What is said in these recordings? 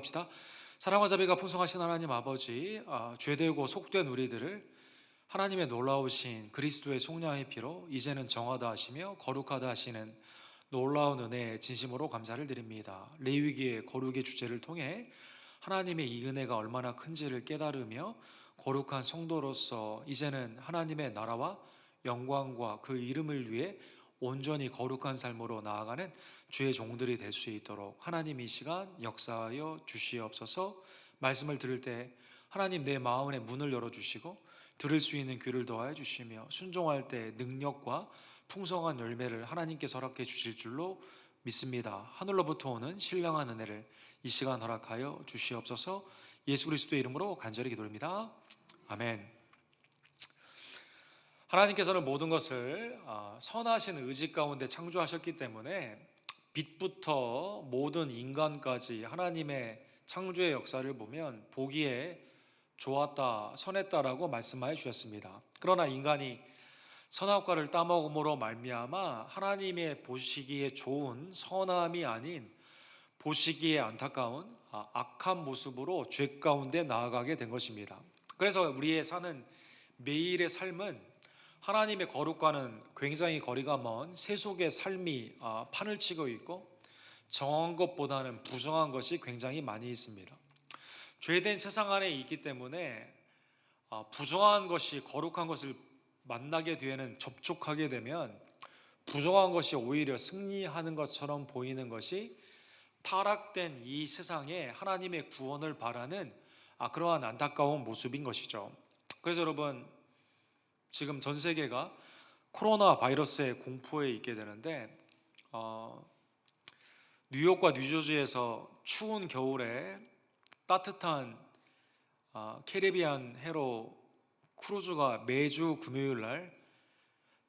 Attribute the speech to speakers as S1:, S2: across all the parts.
S1: 기도합시다. 사랑과 자비가 풍성하신 하나님 아버지, 죄되고 속된 우리들을 하나님의 놀라우신 그리스도의 속량의 피로 이제는 정하다 하시며 거룩하다 하시는 놀라운 은혜에 진심으로 감사를 드립니다. 레위기의 거룩의 주제를 통해 하나님의 이 은혜가 얼마나 큰지를 깨달으며 거룩한 성도로서 이제는 하나님의 나라와 영광과 그 이름을 위해 온전히 거룩한 삶으로 나아가는 주의 종들이 될 수 있도록 하나님 이 시간 역사하여 주시옵소서. 말씀을 들을 때 하나님 내 마음의 문을 열어주시고 들을 수 있는 귀를 더하여 주시며 순종할 때 능력과 풍성한 열매를 하나님께서 허락해 주실 줄로 믿습니다. 하늘로부터 오는 신령한 은혜를 이 시간 허락하여 주시옵소서. 예수 그리스도의 이름으로 간절히 기도합니다. 아멘. 하나님께서는 모든 것을 선하신 의지 가운데 창조하셨기 때문에 빛부터 모든 인간까지 하나님의 창조의 역사를 보면 보기에 좋았다, 선했다라고 말씀하여 주셨습니다. 그러나 인간이 선악과를 따먹음으로 말미암아 하나님의 보시기에 좋은 선함이 아닌 보시기에 안타까운 악한 모습으로 죄 가운데 나아가게 된 것입니다. 그래서 우리의 사는 매일의 삶은 하나님의 거룩과는 굉장히 거리가 먼 세속의 삶이 판을 치고 있고 정한 것보다는 부정한 것이 굉장히 많이 있습니다. 죄된 세상 안에 있기 때문에 부정한 것이 거룩한 것을 만나게 되는 접촉하게 되면 부정한 것이 오히려 승리하는 것처럼 보이는 것이 타락된 이 세상에 하나님의 구원을 바라는 그러한 안타까운 모습인 것이죠. 그래서 여러분, 지금 전 세계가 코로나 바이러스의 공포에 있게 되는데 뉴욕과 뉴저지에서 추운 겨울에 따뜻한 캐리비안 해로 크루즈가 매주 금요일 날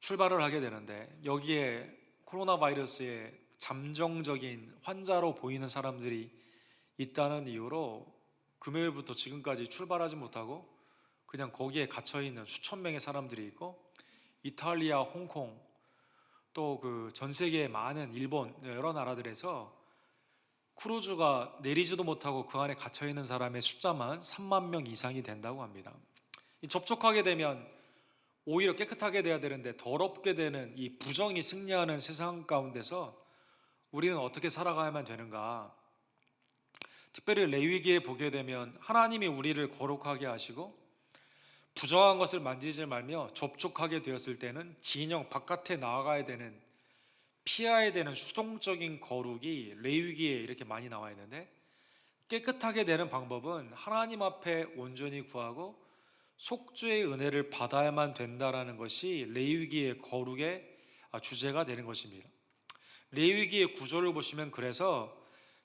S1: 출발을 하게 되는데 여기에 코로나 바이러스의 잠정적인 환자로 보이는 사람들이 있다는 이유로 금요일부터 지금까지 출발하지 못하고 그냥 거기에 갇혀있는 수천 명의 사람들이 있고 이탈리아, 홍콩 또 그 전 세계의 많은 일본 여러 나라들에서 크루즈가 내리지도 못하고 그 안에 갇혀있는 사람의 숫자만 3만 명 이상이 된다고 합니다. 접촉하게 되면 오히려 깨끗하게 돼야 되는데 더럽게 되는 이 부정이 승리하는 세상 가운데서 우리는 어떻게 살아가야만 되는가? 특별히 레위기에 보게 되면 하나님이 우리를 거룩하게 하시고 부정한 것을 만지지 말며 접촉하게 되었을 때는 진영 바깥에 나아가야 되는, 피해야 되는 수동적인 거룩이 레위기에 이렇게 많이 나와 있는데 깨끗하게 되는 방법은 하나님 앞에 온전히 구하고 속죄의 은혜를 받아야만 된다라는 것이 레위기의 거룩의 주제가 되는 것입니다. 레위기의 구조를 보시면 그래서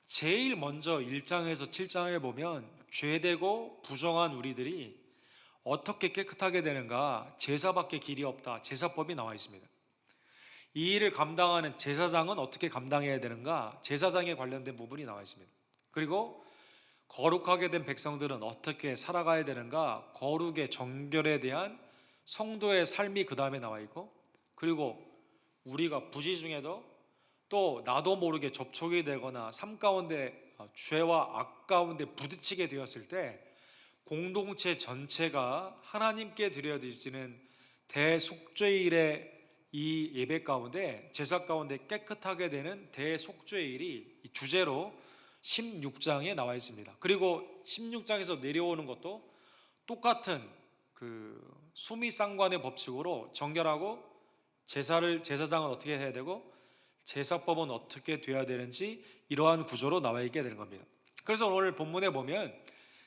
S1: 제일 먼저 1장에서 7장을 보면 죄되고 부정한 우리들이 어떻게 깨끗하게 되는가, 제사밖에 길이 없다, 제사법이 나와 있습니다. 이 일을 감당하는 제사장은 어떻게 감당해야 되는가, 제사장에 관련된 부분이 나와 있습니다. 그리고 거룩하게 된 백성들은 어떻게 살아가야 되는가, 거룩의 정결에 대한 성도의 삶이 그 다음에 나와 있고, 그리고 우리가 부지 중에도 또 나도 모르게 접촉이 되거나 삶 가운데 죄와 악 가운데 부딪히게 되었을 때 공동체 전체가 하나님께 드려지는 대속죄일의 이 예배 가운데, 제사 가운데 깨끗하게 되는 대속죄일이 주제로 16장에 나와 있습니다. 그리고 16장에서 내려오는 것도 똑같은 그 수미상관의 법칙으로 정결하고 제사장은 어떻게 해야 되고 제사법은 어떻게 돼야 되는지 이러한 구조로 나와 있게 되는 겁니다. 그래서 오늘 본문에 보면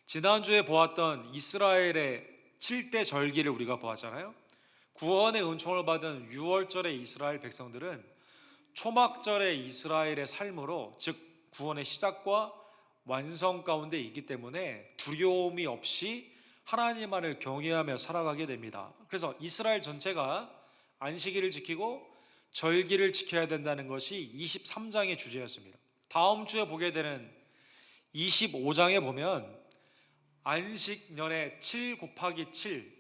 S1: 지난주에 보았던 이스라엘의 7대 절기를 우리가 보았잖아요. 구원의 은총을 받은 6월절의 이스라엘 백성들은 초막절의 이스라엘의 삶으로, 즉 구원의 시작과 완성 가운데 있기 때문에 두려움이 없이 하나님만을 경외하며 살아가게 됩니다. 그래서 이스라엘 전체가 안식일을 지키고 절기를 지켜야 된다는 것이 23장의 주제였습니다. 다음 주에 보게 되는 25장에 보면 안식년의 7 곱하기 7,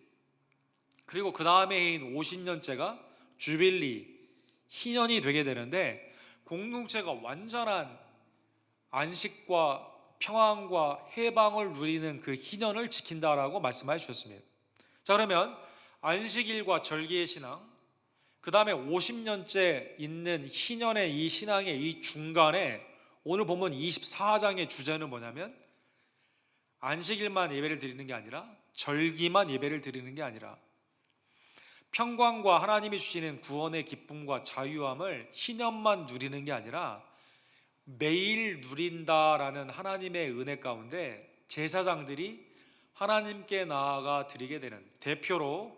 S1: 그리고 그 다음에 해인 50년째가 주빌리, 희년이 되게 되는데 공동체가 완전한 안식과 평안과 해방을 누리는 그 희년을 지킨다라고 말씀하여 주셨습니다. 자, 그러면 안식일과 절기의 신앙, 그 다음에 50년째 있는 희년의 이 신앙의 이 중간에 오늘 본문 24장의 주제는 뭐냐면 안식일만 예배를 드리는 게 아니라 절기만 예배를 드리는 게 아니라 평강과 하나님이 주시는 구원의 기쁨과 자유함을 희년만 누리는 게 아니라 매일 누린다라는 하나님의 은혜 가운데 제사장들이 하나님께 나아가 드리게 되는, 대표로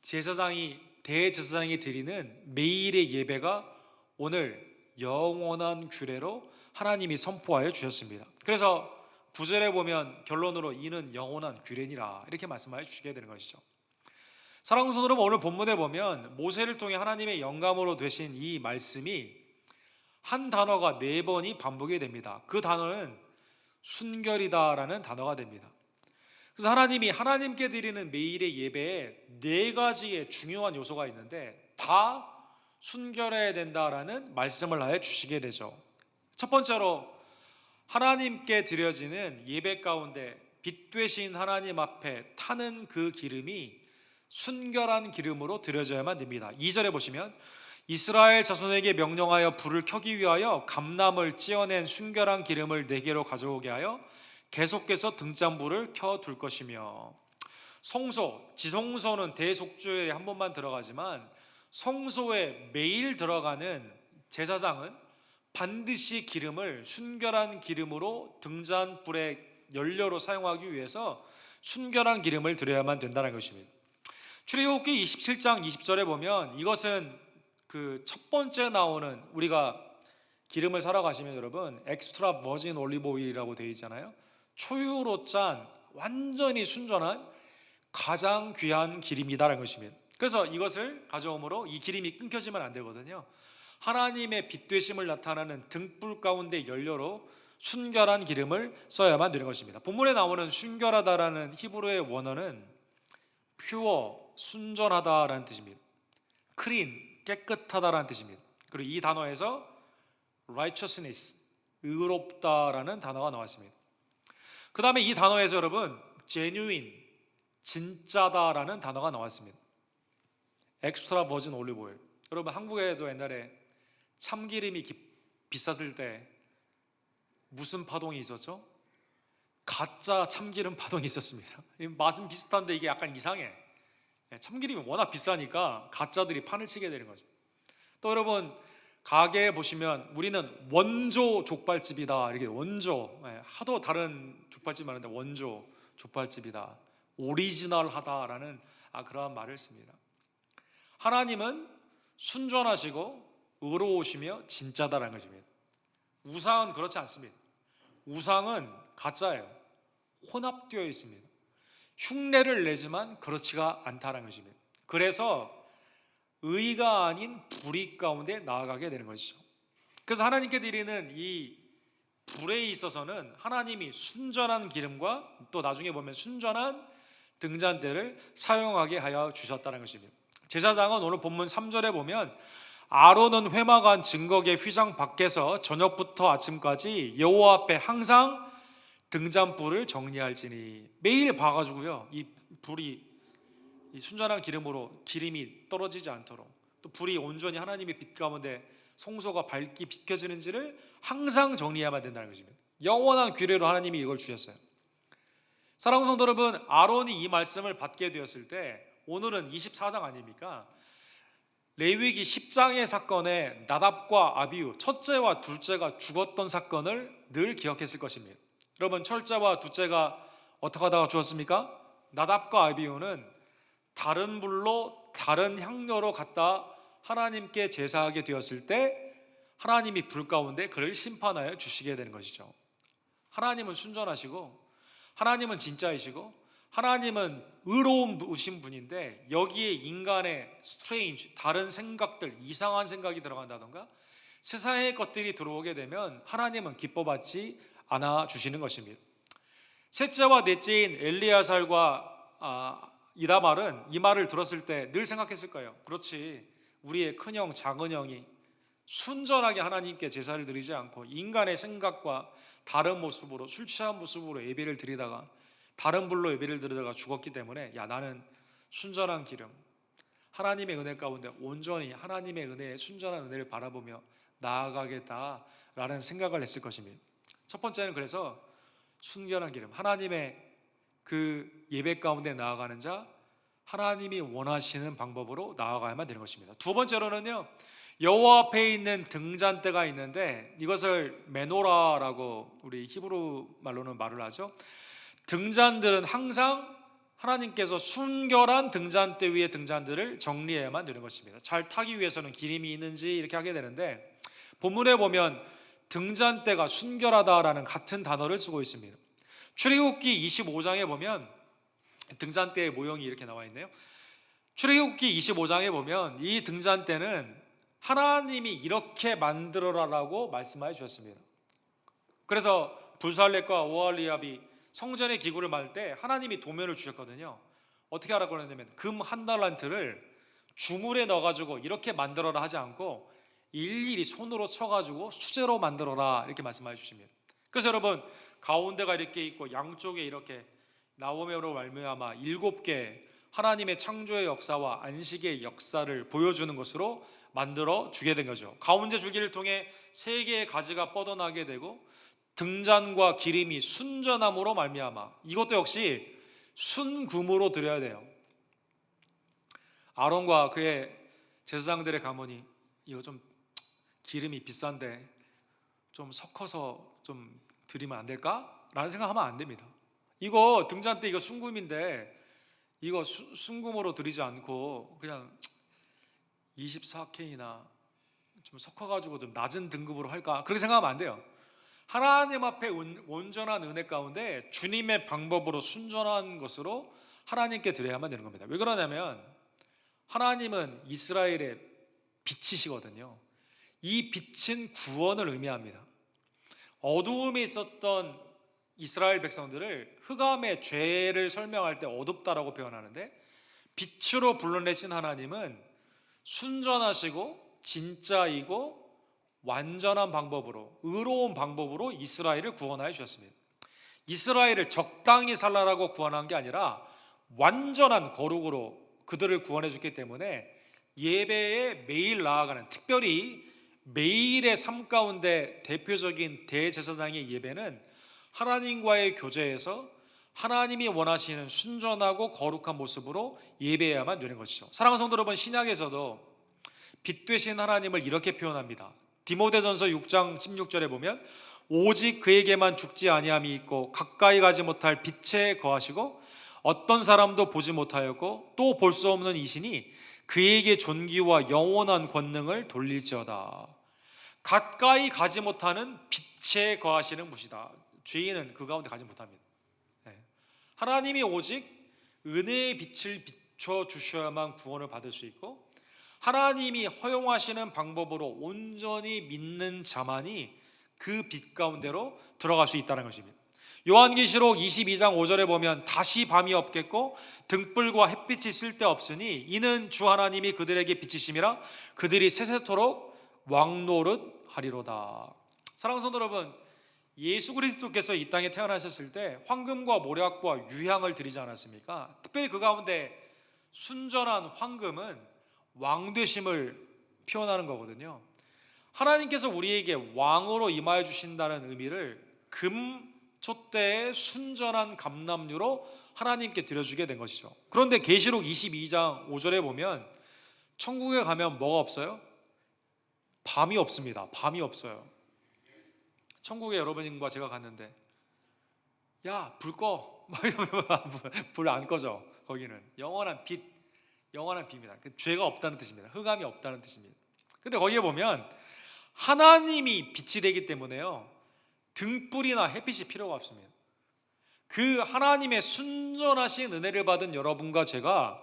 S1: 대제사장이 드리는 매일의 예배가 오늘 영원한 규례로 하나님이 선포하여 주셨습니다. 그래서 9절에 보면 결론으로 이는 영원한 규례니라 이렇게 말씀하여 주시게 되는 것이죠. 사랑하는 성도 여러분, 오늘 본문에 보면 모세를 통해 하나님의 영감으로 되신 이 말씀이 한 단어가 4번이 반복이 됩니다. 그 단어는 순결이다라는 단어가 됩니다. 그래서 하나님이 하나님께 드리는 매일의 예배에 4가지의 중요한 요소가 있는데 다 순결해야 된다라는 말씀을 하여 주시게 되죠. 첫 번째로 하나님께 드려지는 예배 가운데 빛 되신 하나님 앞에 타는 그 기름이 순결한 기름으로 드려져야만 됩니다. 2절에 보시면 이스라엘 자손에게 명령하여 불을 켜기 위하여 감람을 찧어낸 순결한 기름을 4개로 가져오게 하여 계속해서 등잔불을 켜둘 것이며, 성소, 지성소는 대속죄에 한 번만 들어가지만 성소에 매일 들어가는 제사장은 반드시 기름을 순결한 기름으로 등잔불의 연료로 사용하기 위해서 순결한 기름을 드려야만 된다는 것입니다. 출애굽기 27장 20절에 보면 이것은 그 첫 번째 나오는, 우리가 기름을 사러 가시면 여러분 엑스트라 버진 올리브 오일이라고 되어 있잖아요. 초유로 짠 완전히 순전한 가장 귀한 기름이다라는 것입니다. 그래서 이것을 가져오므로 이 기름이 끊겨지면 안 되거든요. 하나님의 빛 되심을 나타나는 등불 가운데 연료로 순결한 기름을 써야만 되는 것입니다. 본문에 나오는 순결하다라는 히브리어의 원어는 pure, 순전하다라는 뜻입니다. clean, 깨끗하다라는 뜻입니다. 그리고 이 단어에서 righteousness, 의롭다라는 단어가 나왔습니다. 그 다음에 이 단어에서 여러분 genuine, 진짜다라는 단어가 나왔습니다. 엑스트라 버진 올리브 오일. 여러분 한국에도 옛날에 참기름이 비쌌을 때 무슨 파동이 있었죠? 가짜 참기름 파동이 있었습니다. 맛은 비슷한데 이게 약간 이상해. 참기름이 워낙 비싸니까 가짜들이 판을 치게 되는 거죠. 또 여러분 가게에 보시면 우리는 원조 족발집이다, 이렇게 원조, 하도 다른 족발집 많은데 원조 족발집이다, 오리지널하다라는 그러한 말을 씁니다. 하나님은 순전하시고 의로우시며 진짜다라는 것입니다. 우상은 그렇지 않습니다. 우상은 가짜예요. 혼합되어 있습니다. 흉내를 내지만 그렇지가 않다는 것입니다. 그래서 의가 아닌 불의 가운데 나아가게 되는 것이죠. 그래서 하나님께 드리는 이 불에 있어서는 하나님이 순전한 기름과 또 나중에 보면 순전한 등잔대를 사용하게 하여 주셨다는 것입니다. 제사장은 오늘 본문 3절에 보면 아론은 회막안 증거계 휘장 밖에서 저녁부터 아침까지 여호와 앞에 항상 등잔불을 정리할지니, 매일 봐가지고요 이 불이 이 순전한 기름으로 기름이 떨어지지 않도록, 또 불이 온전히 하나님의 빛 가운데 성소가 밝게 비켜지는지를 항상 정리해야만 된다는 것입니다. 영원한 규례로 하나님이 이걸 주셨어요. 사랑하는 성도 여러분, 아론이 이 말씀을 받게 되었을 때, 오늘은 24장 아닙니까? 레위기 10장의 사건에 나답과 아비후, 첫째와 둘째가 죽었던 사건을 늘 기억했을 것입니다. 여러분, 첫째와 둘째가 어떻게 하다가 죽었습니까? 나답과 아비후는 다른 불로 다른 향료로 갖다 하나님께 제사하게 되었을 때 하나님이 불 가운데 그를 심판하여 주시게 되는 것이죠. 하나님은 순전하시고 하나님은 진짜이시고 하나님은 의로우신 분인데, 여기에 인간의 스트레인지, 다른 생각들, 이상한 생각이 들어간다던가 세상의 것들이 들어오게 되면 하나님은 기뻐받지 않아 주시는 것입니다. 셋째와 넷째인 엘리야살과 이다말은 이 말을 들었을 때 늘 생각했을 거예요. 그렇지, 우리의 큰형 작은형이 순전하게 하나님께 제사를 드리지 않고 인간의 생각과 다른 모습으로 술 취한 모습으로 예배를 드리다가 다른 불로 예배를 드리다가 죽었기 때문에 야, 나는 순전한 기름, 하나님의 은혜 가운데 온전히 하나님의 은혜의 순전한 은혜를 바라보며 나아가겠다라는 생각을 했을 것입니다. 첫 번째는 그래서 순결한 기름, 하나님의 그 예배 가운데 나아가는 자, 하나님이 원하시는 방법으로 나아가야만 되는 것입니다. 두 번째로는요, 여호와 앞에 있는 등잔대가 있는데 이것을 메노라라고 우리 히브리 말로는 말을 하죠. 등잔들은 항상 하나님께서 순결한 등잔대 위에 등잔들을 정리해야만 되는 것입니다. 잘 타기 위해서는 기름이 있는지 이렇게 하게 되는데, 본문에 보면 등잔대가 순결하다라는 같은 단어를 쓰고 있습니다. 출애굽기 25장에 보면 등잔대의 모형이 이렇게 나와 있네요. 출애굽기 25장에 보면 이 등잔대는 하나님이 이렇게 만들어라라고 말씀하여 주셨습니다. 그래서 불살렛과 오홀리압이 성전의 기구를 만들 때 하나님이 도면을 주셨거든요. 어떻게 하라고 그러냐면 금 한 달란트를 주물에 넣어가지고 이렇게 만들어라 하지 않고 일일이 손으로 쳐가지고 수제로 만들어라 이렇게 말씀해 주십니다. 그래서 여러분, 가운데가 이렇게 있고 양쪽에 이렇게 나오므로 말미암아 7개 하나님의 창조의 역사와 안식의 역사를 보여주는 것으로 만들어 주게 된 거죠. 가운데 줄기를 통해 3개의 가지가 뻗어나게 되고 등잔과 기름이 순전함으로 말미암아, 이것도 역시 순금으로 드려야 돼요. 아론과 그의 제사장들의 가문이 이거 좀 기름이 비싼데 좀 섞어서 좀 드리면 안 될까? 라는 생각하면 안 됩니다. 이거 등잔대 이거 순금인데 이거 순금으로 드리지 않고 그냥 24K나 좀 섞어가지고 좀 낮은 등급으로 할까? 그렇게 생각하면 안 돼요. 하나님 앞에 온전한 은혜 가운데 주님의 방법으로 순전한 것으로 하나님께 드려야만 되는 겁니다. 왜 그러냐면 하나님은 이스라엘의 빛이시거든요. 이 빛은 구원을 의미합니다. 어두움에 있었던 이스라엘 백성들을 흑암의 죄를 설명할 때 어둡다라고 표현하는데, 빛으로 불러내신 하나님은 순전하시고 진짜이고 완전한 방법으로, 의로운 방법으로 이스라엘을 구원하여 주셨습니다. 이스라엘을 적당히 살라라고 구원한 게 아니라 완전한 거룩으로 그들을 구원해 줬기 때문에 예배에 매일 나아가는, 특별히 매일의 삶 가운데 대표적인 대제사장의 예배는 하나님과의 교제에서 하나님이 원하시는 순전하고 거룩한 모습으로 예배해야만 되는 것이죠. 사랑하는 성도 여러분, 신약에서도 빛 되신 하나님을 이렇게 표현합니다. 디모데전서 6장 16절에 보면 오직 그에게만 죽지 아니함이 있고 가까이 가지 못할 빛에 거하시고 어떤 사람도 보지 못하였고 또 볼 수 없는 이신이 그에게 존귀와 영원한 권능을 돌릴지어다. 가까이 가지 못하는 빛에 거하시는 분이다. 죄인은 그 가운데 가지 못합니다. 하나님이 오직 은혜의 빛을 비춰 주셔야만 구원을 받을 수 있고, 하나님이 허용하시는 방법으로 온전히 믿는 자만이 그 빛 가운데로 들어갈 수 있다는 것입니다. 요한계시록 22장 5절에 보면 다시 밤이 없겠고 등불과 햇빛이 쓸데없으니 이는 주 하나님이 그들에게 빛이심이라 그들이 세세토록 왕노릇하리로다. 사랑하는 성도 여러분, 예수 그리스도께서 이 땅에 태어나셨을 때 황금과 모략과 유향을 드리지 않았습니까? 특별히 그 가운데 순전한 황금은 왕되심을 표현하는 거거든요. 하나님께서 우리에게 왕으로 임하여 주신다는 의미를 금 촛대의 순전한 감람류로 하나님께 드려주게 된 것이죠. 그런데 계시록 22장 5절에 보면 천국에 가면 뭐가 없어요? 밤이 없습니다. 밤이 없어요. 천국에 여러분과 제가 갔는데 야, 불 꺼 막 이러면 불 안 꺼져. 거기는 영원한 빛, 영원한 빛입니다. 죄가 없다는 뜻입니다. 흑암이 없다는 뜻입니다. 근데 거기에 보면 하나님이 빛이 되기 때문에요, 등불이나 햇빛이 필요가 없습니다. 그 하나님의 순전하신 은혜를 받은 여러분과 제가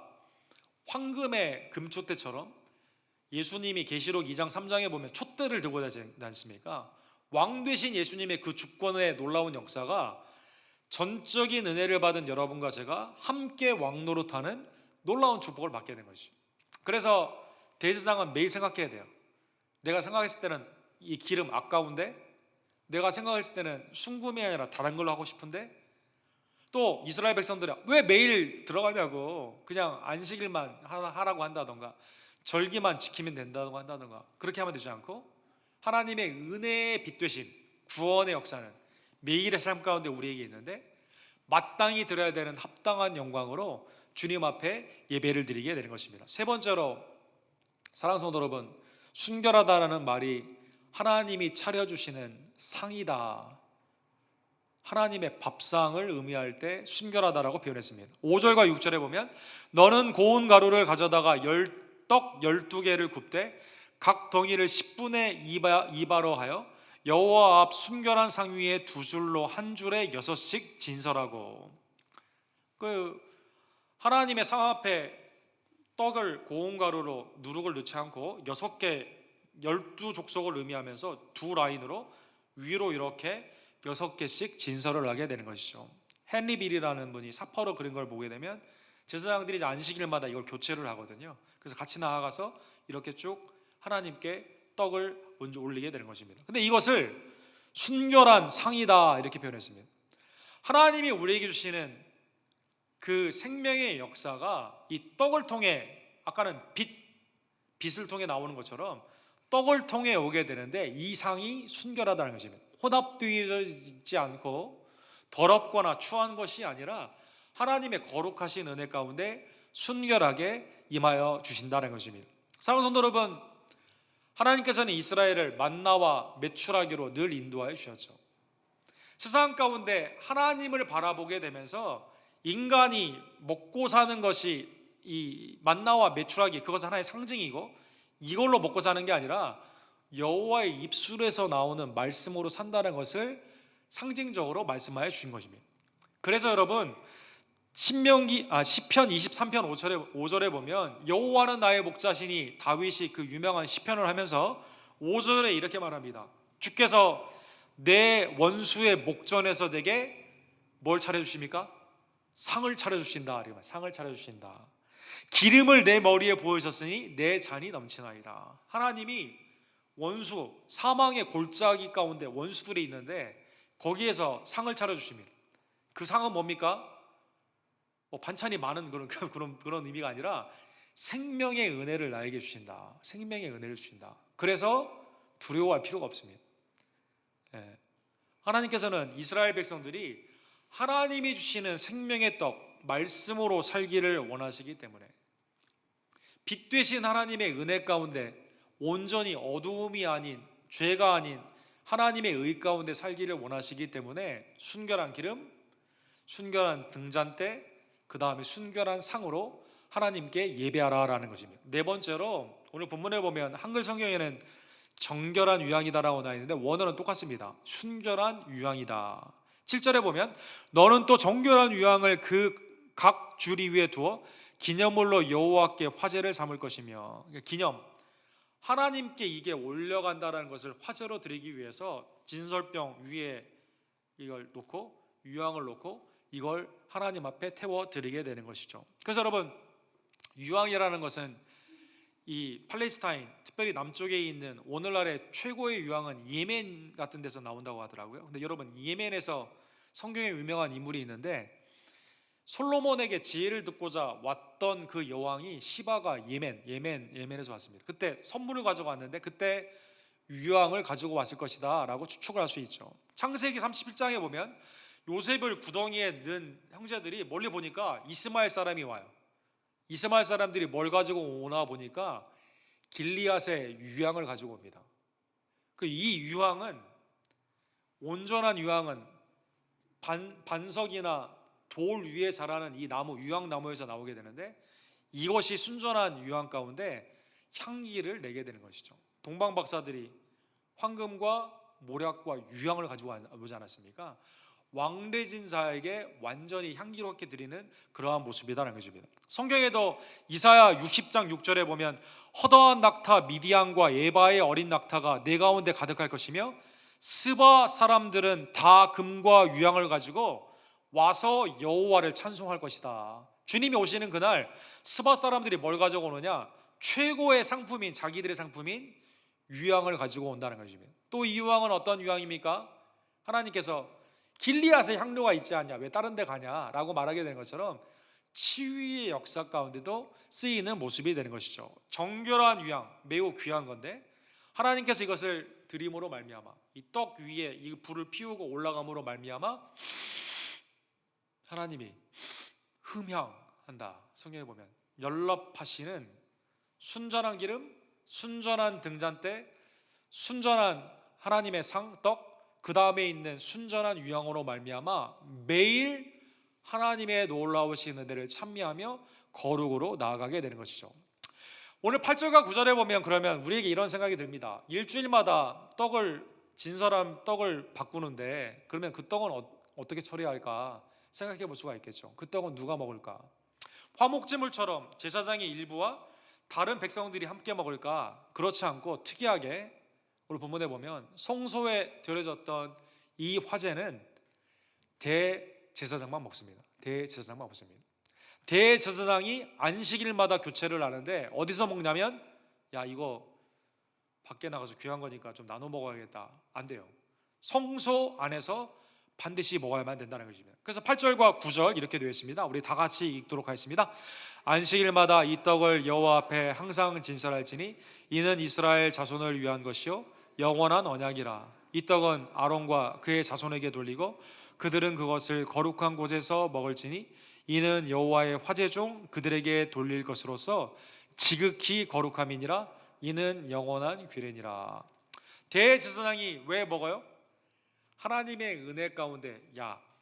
S1: 황금의 금촛대처럼, 예수님이 계시록 2장 3장에 보면 촛대를 들고 다니지 않습니까? 왕 되신 예수님의 그 주권의 놀라운 역사가 전적인 은혜를 받은 여러분과 제가 함께 왕노릇하는 놀라운 축복을 받게 된 것이죠. 그래서 대제사장은 매일 생각해야 돼요. 내가 생각했을 때는 이 기름 아까운데 내가 생각했을 때는 순금이 아니라 다른 걸로 하고 싶은데, 또 이스라엘 백성들이 왜 매일 들어가냐고, 그냥 안식일만 하라고 한다던가 절기만 지키면 된다고 한다던가 그렇게 하면 되지 않고, 하나님의 은혜의 빛 되심, 구원의 역사는 매일의 삶 가운데 우리에게 있는데, 마땅히 드려야 되는 합당한 영광으로 주님 앞에 예배를 드리게 되는 것입니다. 세 번째로, 사랑하는 성도 여러분, 순결하다라는 말이 하나님이 차려주시는 상이다, 하나님의 밥상을 의미할 때 순결하다라고 표현했습니다. 5절과 6절에 보면 너는 고운 가루를 가져다가 떡 12개를 굽되 각 덩이를 10분의 2바로 하여 여호와 앞 순결한 상 위에 두 줄로 한 줄에 6씩 진설하고. 하나님의 상 앞에 떡을 고운 가루로 누룩을 넣지 않고 6개 12족속을 의미하면서 두 라인으로 위로 이렇게 6개씩 진설을 하게 되는 것이죠. 헨리 빌이라는 분이 사파로 그린 걸 보게 되면 제사장들이 이제 안식일마다 이걸 교체를 하거든요. 그래서 같이 나아가서 이렇게 쭉 하나님께 떡을 먼저 올리게 되는 것입니다. 근데 이것을 순결한 상이다 이렇게 표현했습니다. 하나님이 우리에게 주시는 그 생명의 역사가 이 떡을 통해, 아까는 빛을 통해 나오는 것처럼 떡을 통해 오게 되는데, 이 상이 순결하다는 것입니다. 혼합되어지지 않고 더럽거나 추한 것이 아니라 하나님의 거룩하신 은혜 가운데 순결하게 임하여 주신다는 것입니다. 사랑하는 성도 여러분, 하나님께서는 이스라엘을 만나와 메추라기로 늘 인도하여 주셨죠. 세상 가운데 하나님을 바라보게 되면서 인간이 먹고 사는 것이 이 만나와 메추라기, 그것은 하나의 상징이고, 이걸로 먹고 사는 게 아니라 여호와의 입술에서 나오는 말씀으로 산다는 것을 상징적으로 말씀하여 주신 것입니다. 그래서 여러분, 시편 23편 5절에 보면 여호와는 나의 목자시니, 다윗이 그 유명한 시편을 하면서 5절에 이렇게 말합니다. 주께서 내 원수의 목전에서 내게 뭘 차려주십니까? 상을 차려주신다. 상을 차려주신다. 기름을 내 머리에 부으셨으니 내 잔이 넘치나이다. 하나님이 원수, 사망의 골짜기 가운데 원수들이 있는데 거기에서 상을 차려주십니다. 그 상은 뭡니까? 반찬이 많은 그런 의미가 아니라 생명의 은혜를 나에게 주신다. 생명의 은혜를 주신다. 그래서 두려워할 필요가 없습니다. 하나님께서는 이스라엘 백성들이 하나님이 주시는 생명의 떡, 말씀으로 살기를 원하시기 때문에, 빛 되신 하나님의 은혜 가운데 온전히 어두움이 아닌, 죄가 아닌 하나님의 의 가운데 살기를 원하시기 때문에 순결한 기름, 순결한 등잔대, 그 다음에 순결한 상으로 하나님께 예배하라라는 것입니다. 네 번째로, 오늘 본문에 보면 한글 성경에는 정결한 유향이다라고 나와 있는데 원어는 똑같습니다. 순결한 유향이다. 7절에 보면 너는 또 정결한 유향을 그 각 주리 위에 두어 기념물로 여호와께 화제를 삼을 것이며, 기념, 하나님께 이게 올려간다는 것을 화제로 드리기 위해서 진설병 위에 이걸 놓고 유향을 놓고 이걸 하나님 앞에 태워 드리게 되는 것이죠. 그래서 여러분, 유향이라는 것은 이 팔레스타인, 특별히 남쪽에 있는 오늘날의 최고의 유황은 예멘 같은 데서 나온다고 하더라고요. 근데 여러분, 예멘에서 성경에 유명한 인물이 있는데, 솔로몬에게 지혜를 듣고자 왔던 그 여왕이 시바가 예멘에서 왔습니다. 그때 선물을 가져왔는데 그때 유황을 가지고 왔을 것이다 라고 추측을 할 수 있죠. 창세기 31장에 보면 요셉을 구덩이에 넣은 형제들이 멀리 보니까 이스마엘 사람이 와요. 이스마엘 사람들이 뭘 가지고 오나 보니까 길리앗의 유향을 가지고 옵니다. 이 유향은, 온전한 유향은 반석이나 돌 위에 자라는 이 나무, 유향나무에서 나오게 되는데, 이것이 순전한 유향 가운데 향기를 내게 되는 것이죠. 동방 박사들이 황금과 모략과 유향을 가지고 오지 않았습니까? 왕래진사에게 완전히 향기롭게 드리는 그러한 모습이다라는 것입니다. 성경에도 이사야 60장 6절에 보면 허다한 낙타 미디안과 에바의 어린 낙타가 내 가운데 가득할 것이며 스바 사람들은 다 금과 유향을 가지고 와서 여호와를 찬송할 것이다. 주님이 오시는 그날 스바 사람들이 뭘 가지고 오느냐? 최고의 상품인, 자기들의 상품인 유향을 가지고 온다는 것입니다. 또 이 유향은 어떤 유향입니까? 하나님께서 길리앗의 향료가 있지 않냐, 왜 다른 데 가냐라고 말하게 되는 것처럼 치유의 역사 가운데도 쓰이는 모습이 되는 것이죠. 정결한 위향, 매우 귀한 건데 하나님께서 이것을 드림으로 말미암아 이 떡 위에 이 불을 피우고 올라감으로 말미암아 하나님이 흠향한다. 성경에 보면 연락하시는 순전한 기름, 순전한 등잔대, 순전한 하나님의 상, 떡, 그 다음에 있는 순전한 유향으로 말미암아 매일 하나님의 놀라우신 은혜를 찬미하며 거룩으로 나아가게 되는 것이죠. 오늘 8절과 9절에 보면 그러면 우리에게 이런 생각이 듭니다. 일주일마다 진설한 떡을 바꾸는데 그러면 그 떡은 어떻게 처리할까 생각해 볼 수가 있겠죠. 그 떡은 누가 먹을까? 화목제물처럼 제사장의 일부와 다른 백성들이 함께 먹을까? 그렇지 않고 특이하게 오늘 본문에 보면 성소에 드려졌던 이 화제는 대제사장만 먹습니다. 대제사장만 먹습니다. 대제사장이 안식일마다 교체를 하는데 어디서 먹냐면 이거 밖에 나가서 귀한 거니까 좀 나눠 먹어야겠다. 안 돼요. 성소 안에서 반드시 먹어야만 된다는 것입니다. 그래서 8절과 9절 이렇게 되어 있습니다. 우리 다 같이 읽도록 하겠습니다. 안식일마다 이 떡을 여호와 앞에 항상 진설할지니 이는 이스라엘 자손을 위한 것이요 영원한 언약이라. 이 떡은 아론과 그의 자손에게 돌리고 그들은 그것을 거룩한 곳에서 먹을지니 이는 여호와의 화제 중 그들에게 돌릴 것으로서 지극히 거룩함이니라. 이는 영원한 규례니라. 대제사장이 왜 먹어요? 하나님의 은혜 가운데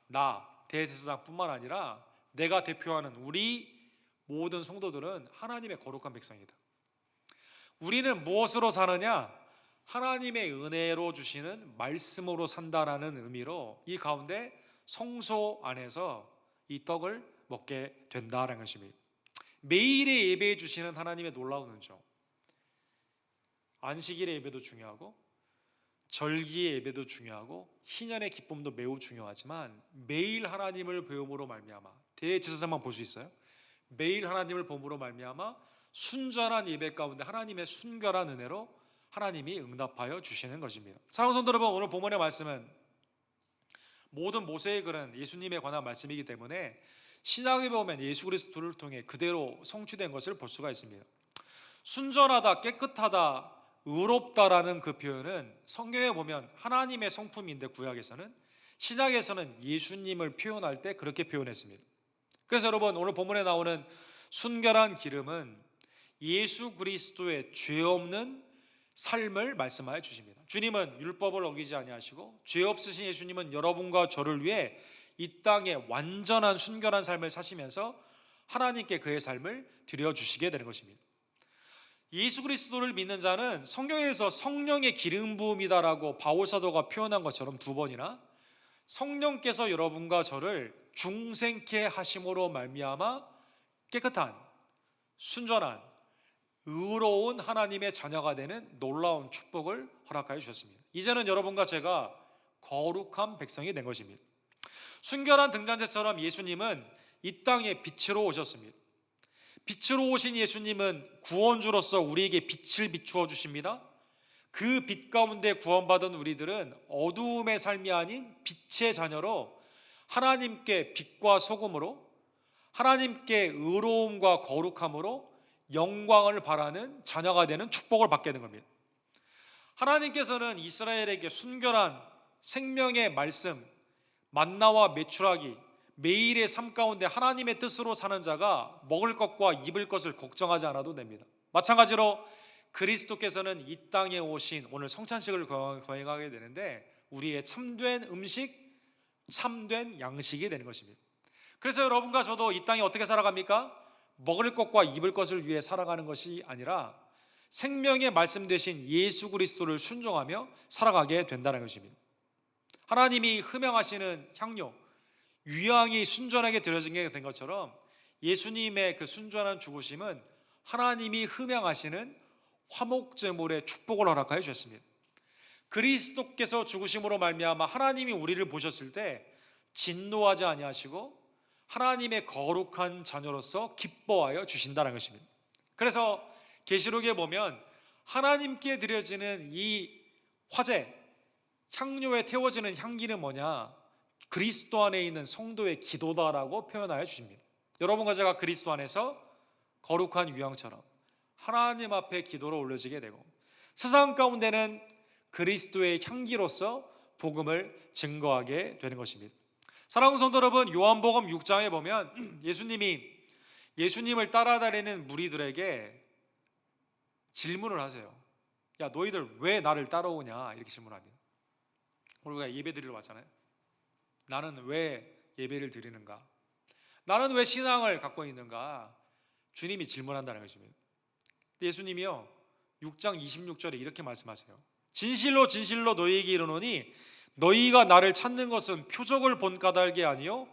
S1: 나 대제사장뿐만 아니라 내가 대표하는 우리 모든 성도들은 하나님의 거룩한 백성이다. 우리는 무엇으로 사느냐? 하나님의 은혜로 주시는 말씀으로 산다라는 의미로 이 가운데 성소 안에서 이 떡을 먹게 된다라는 것입니다. 매일의 예배해 주시는 하나님의 놀라운 은총. 안식일의 예배도 중요하고 절기의 예배도 중요하고 희년의 기쁨도 매우 중요하지만 매일 하나님을 배움으로 말미암아 대제사장만 볼 수 있어요. 매일 하나님을 봄으로 말미암아 순전한 예배 가운데 하나님의 순결한 은혜로 하나님이 응답하여 주시는 것입니다. 사랑하는 성도 여러분, 오늘 본문의 말씀은 모든 모세의 글은 예수님에 관한 말씀이기 때문에 신약에 보면 예수 그리스도를 통해 그대로 성취된 것을 볼 수가 있습니다. 순전하다, 깨끗하다, 의롭다라는 그 표현은 성경에 보면 하나님의 성품인데 구약에서는, 신약에서는 예수님을 표현할 때 그렇게 표현했습니다. 그래서 여러분, 오늘 본문에 나오는 순결한 기름은 예수 그리스도의 죄 없는 삶을 말씀하여 주십니다. 주님은 율법을 어기지 아니하시고 죄 없으신 예수님은 여러분과 저를 위해 이 땅에 완전한 순결한 삶을 사시면서 하나님께 그의 삶을 드려주시게 되는 것입니다. 예수 그리스도를 믿는 자는 성경에서 성령의 기름 부음이다라고 바울 사도가 표현한 것처럼 두 번이나 성령께서 여러분과 저를 중생케 하심으로 말미암아 깨끗한, 순전한, 의로운 하나님의 자녀가 되는 놀라운 축복을 허락하여 주셨습니다. 이제는 여러분과 제가 거룩한 백성이 된 것입니다. 순결한 등잔대처럼 예수님은 이 땅에 빛으로 오셨습니다. 빛으로 오신 예수님은 구원주로서 우리에게 빛을 비추어 주십니다. 그 빛 가운데 구원받은 우리들은 어두움의 삶이 아닌 빛의 자녀로 하나님께 빛과 소금으로, 하나님께 의로움과 거룩함으로 영광을 바라는 자녀가 되는 축복을 받게 된 겁니다. 하나님께서는 이스라엘에게 순결한 생명의 말씀, 만나와 메추라기, 매일의 삶 가운데 하나님의 뜻으로 사는 자가 먹을 것과 입을 것을 걱정하지 않아도 됩니다. 마찬가지로 그리스도께서는 이 땅에 오신 오늘 성찬식을 거행하게 되는데 우리의 참된 음식, 참된 양식이 되는 것입니다. 그래서 여러분과 저도 이 땅에 어떻게 살아갑니까? 먹을 것과 입을 것을 위해 살아가는 것이 아니라 생명의 말씀 되신 예수 그리스도를 순종하며 살아가게 된다는 것입니다. 하나님이 흠양하시는 향료, 유향이 순전하게 드려지게 된 것처럼 예수님의 그 순전한 죽으심은 하나님이 흠양하시는 화목제물의 축복을 허락하여 주셨습니다. 그리스도께서 죽으심으로 말미암아 하나님이 우리를 보셨을 때 진노하지 아니하시고 하나님의 거룩한 자녀로서 기뻐하여 주신다는 것입니다. 그래서 계시록에 보면 하나님께 드려지는 이 화제, 향료에 태워지는 향기는 뭐냐? 그리스도 안에 있는 성도의 기도다라고 표현하여 주십니다. 여러분과 제가 그리스도 안에서 거룩한 유향처럼 하나님 앞에 기도로 올려지게 되고 세상 가운데는 그리스도의 향기로서 복음을 증거하게 되는 것입니다. 사랑하는 성도 여러분, 요한복음 6장에 보면 예수님을 따라다니는 무리들에게 질문을 하세요. 야, 너희들 왜 나를 따라오냐? 이렇게 질문합니다. 우리가 예배 드리러 왔잖아요. 나는 왜 예배를 드리는가? 나는 왜 신앙을 갖고 있는가? 주님이 질문한다는 것입니다. 예수님이요 6장 26절에 이렇게 말씀하세요. 진실로 진실로 너희에게 이르노니 너희가 나를 찾는 것은 표적을 본 까닭이 아니요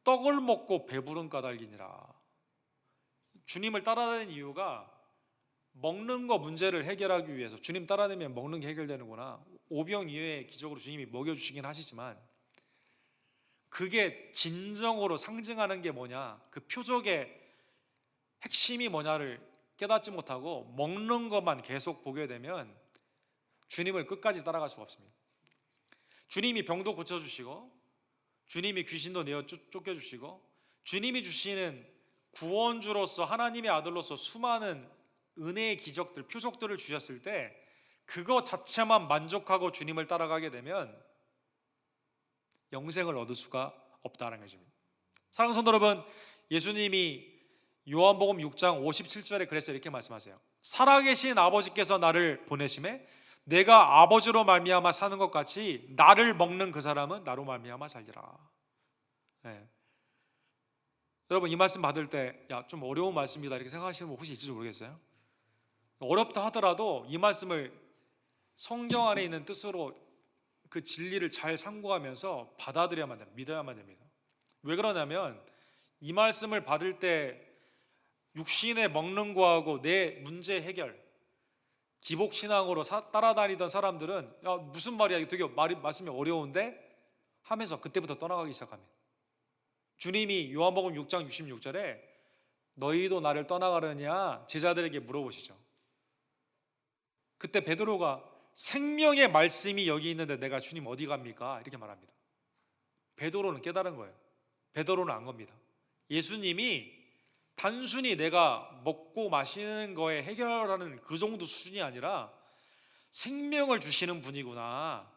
S1: 떡을 먹고 배부른 까닭이니라. 주님을 따라다니는 이유가 먹는 거 문제를 해결하기 위해서. 주님 따라다니면 먹는 게 해결되는구나. 오병이어의 기적으로 주님이 먹여주시긴 하시지만 그게 진정으로 상징하는 게 뭐냐, 그 표적의 핵심이 뭐냐를 깨닫지 못하고 먹는 것만 계속 보게 되면 주님을 끝까지 따라갈 수가 없습니다. 주님이 병도 고쳐주시고 주님이 귀신도 내어 쫓겨주시고 주님이 주시는 구원주로서 하나님의 아들로서 수많은 은혜의 기적들, 표적들을 주셨을 때 그거 자체만 만족하고 주님을 따라가게 되면 영생을 얻을 수가 없다는 것입니다. 사랑하는 성도 여러분, 예수님이 요한복음 6장 57절에 그래서 이렇게 말씀하세요. 살아계신 아버지께서 나를 보내심에 내가 아버지로 말미암아 사는 것 같이 나를 먹는 그 사람은 나로 말미암아 살리라. 네. 여러분 이 말씀 받을 때 야, 좀 어려운 말씀이다 이렇게 생각하시는 분 혹시 있을지 모르겠어요. 어렵다 하더라도 이 말씀을 성경 안에 있는 뜻으로 그 진리를 잘 삼고하면서 받아들여야만 됩니다. 믿어야만 됩니다. 왜 그러냐면 이 말씀을 받을 때 육신에 먹는 거하고 내 문제 해결, 기복신앙으로 따라다니던 사람들은 야, 무슨 말이야, 되게 말씀이 어려운데 하면서 그때부터 떠나가기 시작합니다. 주님이 요한복음 6장 66절에 너희도 나를 떠나가려냐 제자들에게 물어보시죠. 그때 베드로가 생명의 말씀이 여기 있는데 내가 주님 어디 갑니까? 이렇게 말합니다. 베드로는 깨달은 거예요. 베드로는 안 겁니다. 예수님이 단순히 내가 먹고 마시는 거에 해결하는 그 정도 수준이 아니라 생명을 주시는 분이구나.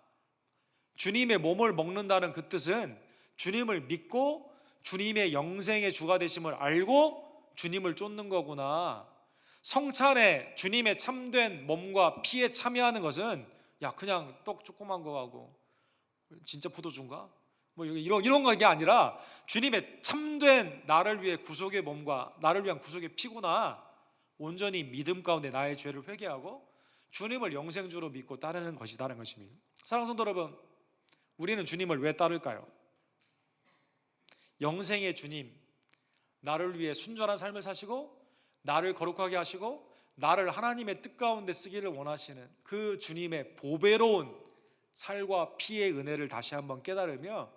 S1: 주님의 몸을 먹는다는 그 뜻은 주님을 믿고 주님의 영생의 주가 되심을 알고 주님을 쫓는 거구나. 성찬에 주님의 참된 몸과 피에 참여하는 것은 야 그냥 떡 조그만 거 하고 진짜 포도주인가? 뭐 이런 게 아니라 주님의 참된 나를 위해 구속의 몸과 나를 위한 구속의 피구나. 온전히 믿음 가운데 나의 죄를 회개하고 주님을 영생주로 믿고 따르는 것이다라는 것입니다. 사랑하는 성도 여러분, 우리는 주님을 왜 따를까요? 영생의 주님, 나를 위해 순전한 삶을 사시고 나를 거룩하게 하시고 나를 하나님의 뜻 가운데 쓰기를 원하시는 그 주님의 보배로운 살과 피의 은혜를 다시 한번 깨달으며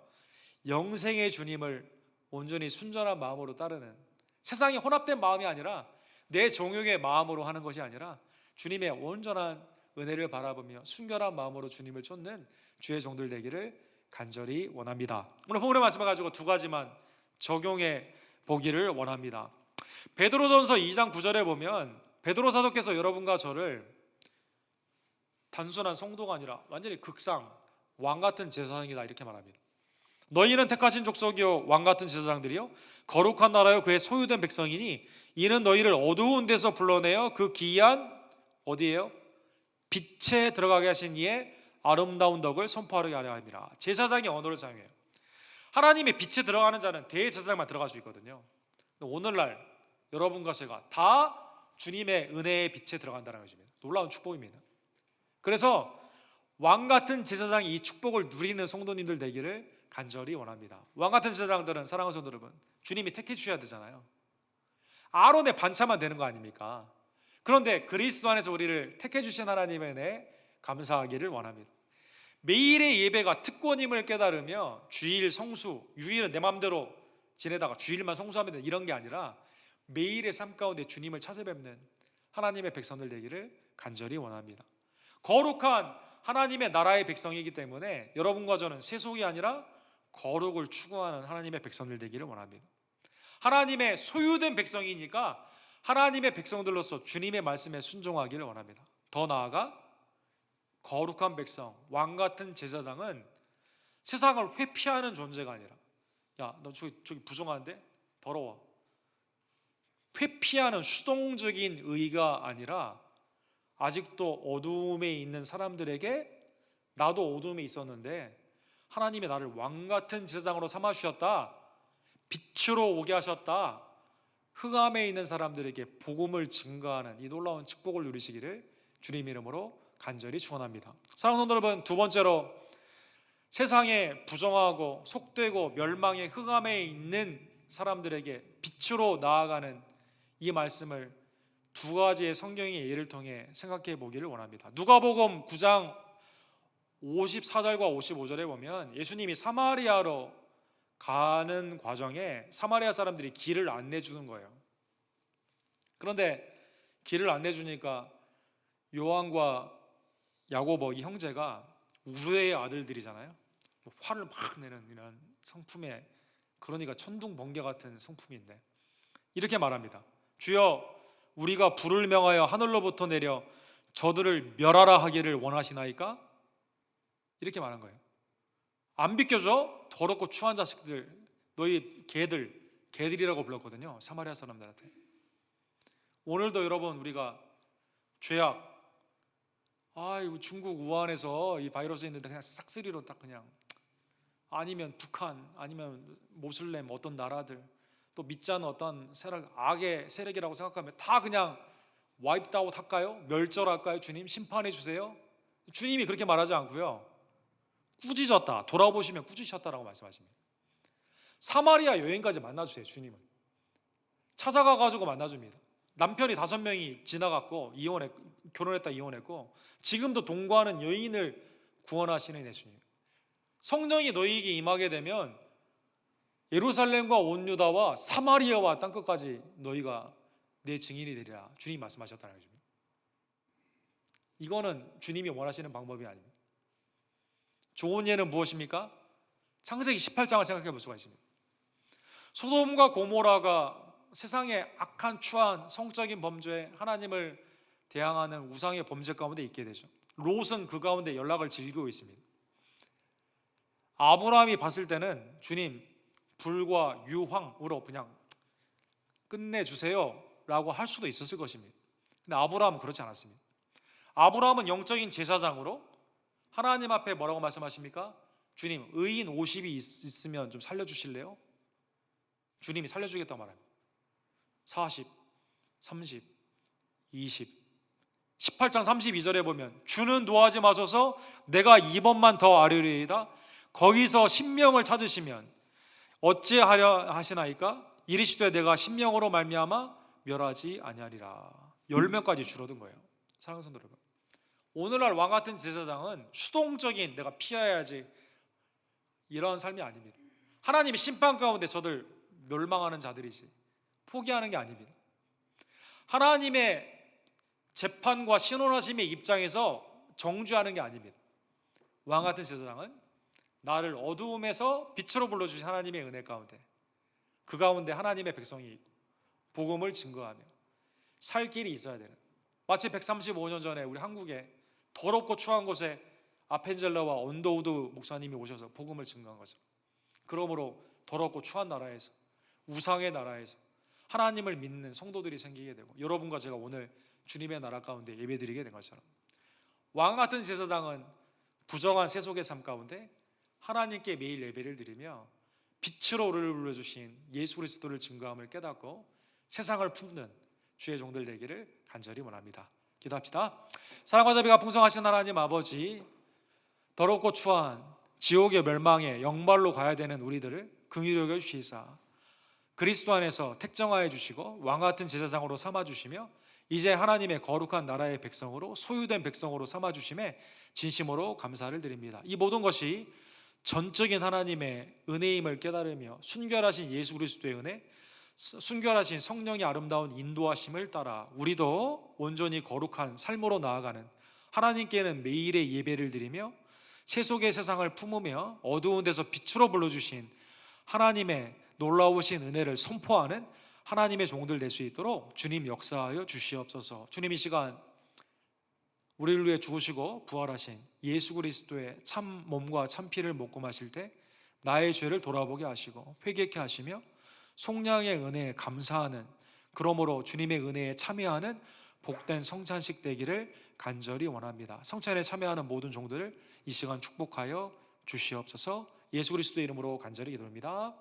S1: 영생의 주님을 온전히 순전한 마음으로 따르는, 세상에 혼합된 마음이 아니라 내 정욕의 마음으로 하는 것이 아니라 주님의 온전한 은혜를 바라보며 순결한 마음으로 주님을 쫓는 주의 종들 되기를 간절히 원합니다. 오늘 본문의 말씀을 가지고 두 가지만 적용해 보기를 원합니다. 베드로전서 2장 9절에 보면 베드로 사도께서 여러분과 저를 단순한 성도가 아니라 완전히 극상 왕같은 제사장이다 이렇게 말합니다. 너희는 택하신 족속이요 왕같은 제사장들이요 거룩한 나라요 그의 소유된 백성이니 이는 너희를 어두운 데서 불러내어 그 기이한 어디예요? 빛에 들어가게 하신 이의 아름다운 덕을 선포하려 하려 함이라. 제사장이 언어를 사용해요. 하나님의 빛에 들어가는 자는 대제사장만 들어갈 수 있거든요. 오늘날 여러분과 제가 다 주님의 은혜의 빛에 들어간다는 것입니다. 놀라운 축복입니다. 그래서 왕같은 제사장이 이 축복을 누리는 성도님들 되기를 간절히 원합니다. 왕같은 제사장들은 사랑하는 성도 여러분, 주님이 택해 주셔야 되잖아요. 아론의 반차만 되는 거 아닙니까? 그런데 그리스도 안에서 우리를 택해 주신 하나님의 은혜에 감사하기를 원합니다. 매일의 예배가 특권임을 깨달으며 주일 성수, 유일은 내 마음대로 지내다가 주일만 성수하면 돼 이런 게 아니라 매일의 삶 가운데 주님을 찾아뵙는 하나님의 백성들 되기를 간절히 원합니다. 거룩한 하나님의 나라의 백성이기 때문에 여러분과 저는 세속이 아니라 거룩을 추구하는 하나님의 백성들 되기를 원합니다. 하나님의 소유된 백성이니까 하나님의 백성들로서 주님의 말씀에 순종하기를 원합니다. 더 나아가 거룩한 백성, 왕같은 제사장은 세상을 회피하는 존재가 아니라, 야, 너 저기 부정한데? 더러워. 회피하는 수동적인 의가 아니라 아직도 어두움에 있는 사람들에게, 나도 어두움에 있었는데 하나님이 나를 왕같은 제사장으로 삼아주셨다, 빛으로 오게 하셨다, 흑암에 있는 사람들에게 복음을 증거하는 이 놀라운 축복을 누리시기를 주님 이름으로 간절히 축원합니다. 사랑하는 성도 여러분, 두 번째로 세상에 부정하고 속되고 멸망의 흑암에 있는 사람들에게 빛으로 나아가는 이 말씀을 두 가지의 성경의 예를 통해 생각해 보기를 원합니다. 누가복음 9장 54절과 55절에 보면 예수님이 사마리아로 가는 과정에 사마리아 사람들이 길을 안내 주는 거예요. 그런데 길을 안내 주니까 요한과 야고보 이 형제가 우르의 아들들이잖아요. 화를 막 내는 이런 성품에, 그러니까 천둥 번개 같은 성품인데 이렇게 말합니다. 주여, 우리가 불을 명하여 하늘로부터 내려 저들을 멸하라 하기를 원하시나이까? 이렇게 말한 거예요. 안 비켜줘? 더럽고 추한 자식들, 너희 개들이라고 불렀거든요, 사마리아 사람들한테. 오늘도 여러분, 우리가 죄악, 이거 중국 우한에서 이 바이러스 있는데 그냥 싹쓸이로 딱 그냥, 아니면 북한, 아니면 모슬렘 어떤 나라들, 또 믿지 않는 어떤 세력, 악의 세력이라고 생각하면 다 그냥 와이프드 아웃 할까요? 멸절할까요? 주님 심판해 주세요. 주님이 그렇게 말하지 않고요, 꾸짖었다, 돌아보시면 꾸짖으셨다라고 말씀하십니다. 사마리아 여인까지 만나주세요. 주님은 찾아가가지고 만나줍니다. 남편이 5명이 지나갔고 결혼했다 이혼했고 지금도 동거하는 여인을 구원하시는 예수님. 성령이 너희에게 임하게 되면 예루살렘과 온 유다와 사마리아와 땅끝까지 너희가 내 증인이 되리라, 주님이 말씀하셨다는 거죠. 이거는 주님이 원하시는 방법이 아닙니다. 좋은 예는 무엇입니까? 창세기 18장을 생각해 볼 수가 있습니다. 소돔과 고모라가 세상의 악한 추한 성적인 범죄에 하나님을 대항하는 우상의 범죄 가운데 있게 되죠. 롯은 그 가운데 연락을 즐기고 있습니다. 아브라함이 봤을 때는 주님, 불과 유황으로 그냥 끝내주세요 라고 할 수도 있었을 것입니다. 근데 아브라함은 그렇지 않았습니다. 아브라함은 영적인 제사장으로 하나님 앞에 뭐라고 말씀하십니까? 주님, 의인 50이 있으면 좀 살려주실래요? 주님이 살려주겠다고 말합니다. 40, 30, 20, 18장 32절에 보면 주는 노하지 마소서, 내가 2번만 더 아뢰리이다. 거기서 신명을 찾으시면 어찌하려 하시나이까? 이르시되 내가 신명으로 말미암아 멸하지 아니하리라. 10명까지 줄어든 거예요. 사랑하는 성도 여러분, 오늘날 왕같은 제사장은 수동적인 내가 피해야지 이런 삶이 아닙니다. 하나님의 심판 가운데 저들 멸망하는 자들이지 포기하는 게 아닙니다. 하나님의 재판과 신원하심의 입장에서 정죄하는 게 아닙니다. 왕같은 제사장은 나를 어두움에서 빛으로 불러주신 하나님의 은혜 가운데, 그 가운데 하나님의 백성이 있고 복음을 증거하며 살 길이 있어야 되는, 마치 135년 전에 우리 한국에 더럽고 추한 곳에 아펜젤러와 언더우드 목사님이 오셔서 복음을 증거한 것처럼, 그러므로 더럽고 추한 나라에서, 우상의 나라에서 하나님을 믿는 성도들이 생기게 되고 여러분과 제가 오늘 주님의 나라 가운데 예배드리게 된 것처럼, 왕같은 제사장은 부정한 세속의 삶 가운데 하나님께 매일 예배를 드리며 빛으로 우리를 불러주신 예수 그리스도를 증거함을 깨닫고 세상을 품는 주의 종들 되기를 간절히 원합니다. 기도합시다. 사랑과 자비가 풍성하신 하나님 아버지, 더럽고 추한 지옥의 멸망에 영말로 가야 되는 우리들을 긍휼히 여겨 주시사 그리스도 안에서 택정하여 주시고 왕같은 제사장으로 삼아주시며 이제 하나님의 거룩한 나라의 백성으로, 소유된 백성으로 삼아주심에 진심으로 감사를 드립니다. 이 모든 것이 전적인 하나님의 은혜임을 깨달으며 순결하신 예수 그리스도의 은혜, 순결하신 성령의 아름다운 인도하심을 따라 우리도 온전히 거룩한 삶으로 나아가는 하나님께는 매일의 예배를 드리며 세속의 세상을 품으며 어두운 데서 빛으로 불러주신 하나님의 놀라우신 은혜를 선포하는 하나님의 종들 될 수 있도록 주님 역사하여 주시옵소서. 주님, 이 시간 우리를 위해 죽으시고 부활하신 예수 그리스도의 참 몸과 참 피를 먹고 마실 때 나의 죄를 돌아보게 하시고 회개케 하시며 속량의 은혜에 감사하는, 그러므로 주님의 은혜에 참여하는 복된 성찬식 되기를 간절히 원합니다. 성찬에 참여하는 모든 종들을 이 시간 축복하여 주시옵소서. 예수 그리스도의 이름으로 간절히 기도합니다.